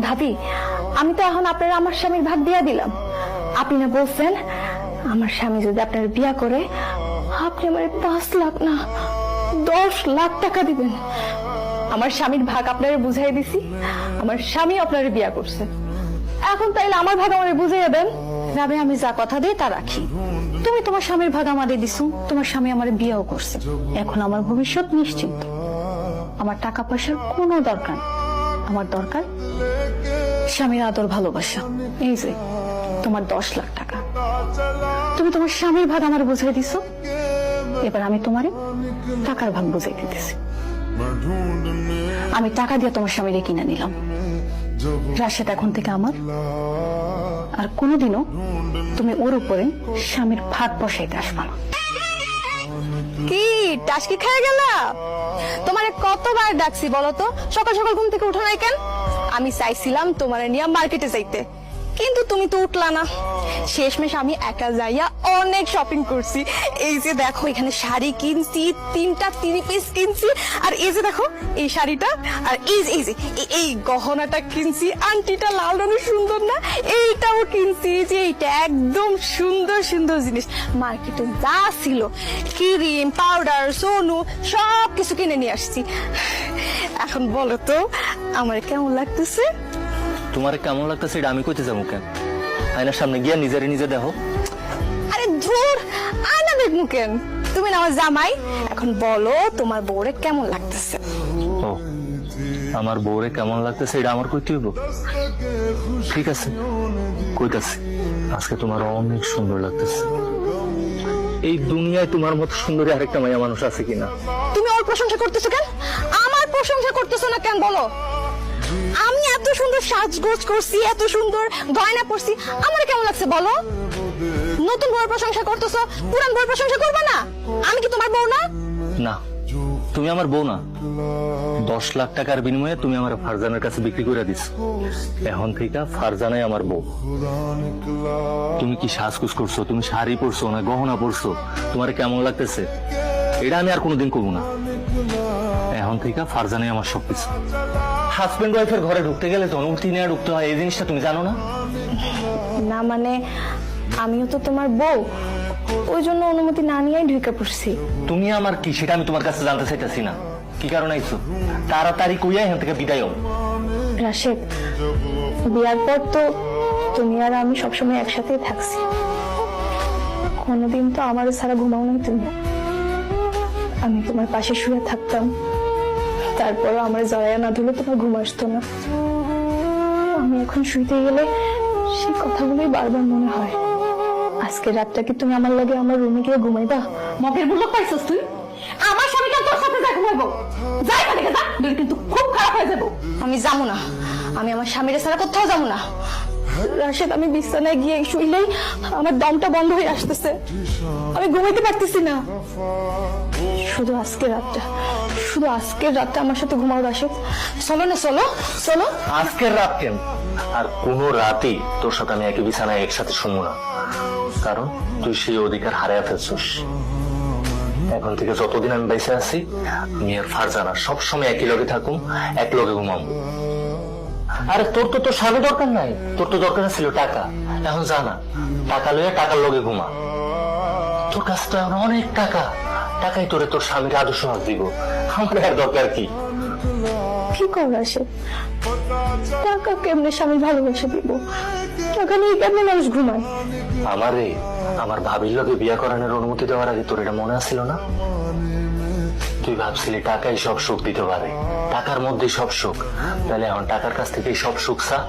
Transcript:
ভাবি, আমি তো এখন আপনারা আমার স্বামীর ভাগ দিয়া দিলাম। আপনি না বলছেন আমার স্বামী যদি আপনার বিয়া করে আপনি আমার 5 লাখ না 10 লাখ টাকা দিবেন। আমার স্বামীর ভাগ আপনারা বুঝাই দিছি, আমার স্বামী আপনার বিয়া করছে। এখন তাইলে আমার ভাগ আমারে বুঝাইয়া দেন। ভাবে আমি যা কথা দিই তা রাখি। তুমি তোমার স্বামীর ভাগ আমারে দিছো, তোমার স্বামী আমার বিয়েও করছে। এখন আমার ভবিষ্যৎ নিশ্চিত। আমার টাকা পয়সার কোনো দরকার নেই। আমার দরকার স্বামীর আদর ভালোবাসা। এই যে তোমার 10 লাখ টাকা, তুমি তোমার স্বামীর ভাগ আমার বুঝাই দিছো, এবার আমি তোমারে টাকার ভাগ বুঝাই দিতেছি। আমি টাকা দিয়ে তোমার স্বামীরে কিনে নিলাম। রাশেদ এখন থেকে আমার, আর কোনোদিনও তুমি ওর উপরে স্বামীর ভাগ বসাইতে আসবা না। কি টাসকি খেয়ে গেলা? তোমারে কতবার ডাকছি বলো তো, সকাল সকাল ঘুম থেকে উঠো নাই কেন? আমি চাইছিলাম তোমারে নিয়ে মার্কেটে যাইতে, কিন্তু তুমি তো উঠলা না। শেষমেশ আমি একা যাইয়া অনেক শপিং করছি। এই যে দেখো এখানে শাড়ি কিনছি, 3টা 3 পিস কিনছি, আর এই যে দেখো এই শাড়িটা, আর এই গহনাটা কিনছি, আংটিটা লাল রঙের সুন্দর না, এইটাও কিনছি। যে এইটা একদম সুন্দর সুন্দর জিনিস মার্কেটে যা ছিল, ক্রিম পাউডার সোনু সব কিছু কিনে নিয়ে আসছি। এখন বলো তো আমার কেমন লাগতেছে? তোমার কেমন লাগতেছে এটা আমি কইতে যাবো কেন? আয়নার সামনে গিয়া নিজেরে নিজে দেখো। আরে ধুর, আয়না দেখবো কেন? তুমি না আমার জামাই, এখন বলো তোমার বউরে কেমন লাগতেছে? ও, আমার বউরে কেমন লাগতেছে এটা আমার কইতে হইব? ঠিক আছে, কইতাছি। আজকে তোমার অনেক সুন্দর লাগতেছে। এই দুনিয়ায় তোমার মতো সুন্দরী আরেকটা মাইয়া মানুষ আছে কিনা? তুমি ওর প্রশংসা করতেছো কেন? আমার প্রশংসা করতেছো না কেন বলো? আমি এত সুন্দর সাজগোজ করছি, এত সুন্দর গয়না পরছি, আমার কেমন লাগছে বলো? নতুন বউর প্রশংসা করতেছো, পুরান বউর প্রশংসা করবে না? আমি কি তোমার বউ না? না, তুমি আমার বউ না। 10 লাখ টাকার বিনিময়ে তুমি আমার ফারজানের কাছে বিক্রি করে দিছো। এখন থেকে ফারজানাই আমার বউ। তুমি কি সাজগোজ করছো, তুমি শাড়ি পরছো না গহনা পরছো, তোমার কেমন লাগতেছে এটা আমি আর কোনোদিন করবো না। এখন থেকে ফারজানাই আমার সবকিছু। হাজবেন্ড ওয়াইফের ঘরে ঢুকতে গেলে তো অনুমতি নিয়ে ঢুকতে হয়, এই জিনিসটা তুমি জানো না? না মানে আমিও তো তোমার বউ, ওই জন্য অনুমতি না নিয়েই ঢুকে পড়ছি। তুমি আমার কি সেটা আমি তোমার কাছে জানতে চাইতেছি না। কি কারণে আইছো? তাড়াতাড়ি কইয়া এখান থেকে বিদায় হও। রাশেদ, বিয়ার পর তো তুমি আর আমি সবসময় একসাথেই থাকছি। কোনোদিন তো আমার ছাড়া ঘুমাও নাই তুমি। আমি তোমার পাশে শুয়ে থাকতাম, তারপরও আমার জয়া না ধরলে তোমার ঘুম আসতো না। আমি এখন শুইতে গেলে সেই কথাগুলোই বারবার মনে হয়। আজকে রাতটা কি তুমি আমার লাগে আমার রুমে গিয়ে ঘুমাইবা? মগের বুলো পাইছস তুই? আমার স্বামীকে তোর সাথে যা ঘুমাইবো, যাই না দেখে যা, নইলে কিন্তু খুব খারাপ হয়ে যাবো। আমি যাবো না, আমি আমার স্বামীর ছাড়া কোথাও যাবো না। রাশেদ, আমি বিছানায় গিয়ে শুইলেই আমার দমটা বন্ধ হয়ে আসতেছে, আমি ঘুমাইতে পারতেছি না। শুধু আজকের রাতটা আমার সাথে ঘুমাও রাশেদ। চলো না, চলো চলো। আজকের রাত কেন? আর কোন রাতেই তোর সাথে আমি একই বিছানায় একসাথে শুনবো না, কারণ তুই সেই অধিকার হারাইয়া ফেলছিস। এখন থেকে যতদিন আমি বেঁচে আছি, আমি আর ফারজানা সবসময় একই লগে থাকুম, এক লগে ঘুমাবো। আরে তোর তো তোর স্বামী দরকার নাই, তোর তো দরকার ছিল টাকা। এখন জানা টাকা লইয়া টাকার লগে ঘুমা। তোর কাছে তো এখন অনেক টাকা, টাকাই তোরে তোর স্বামীর আদর্শ হাত দিব। আমার আর দরকার কি? কি কর রাশেদ? টাকা কেমনে স্বামী ভালোবাসা দিব? টাকা নিয়ে কেমনে মানুষ ঘুমায়? আমারে আমার ভাবির লগে বিয়া করানোর অনুমতি দেওয়ার আগে তোর এটা মনে আছিল না? তুই ভাবছিলি টাকাই সব সুখ দিতে পারে, টাকার মধ্যেই সব সুখ। তাহলে এখন টাকার কাছ থেকে সব সুখ চা।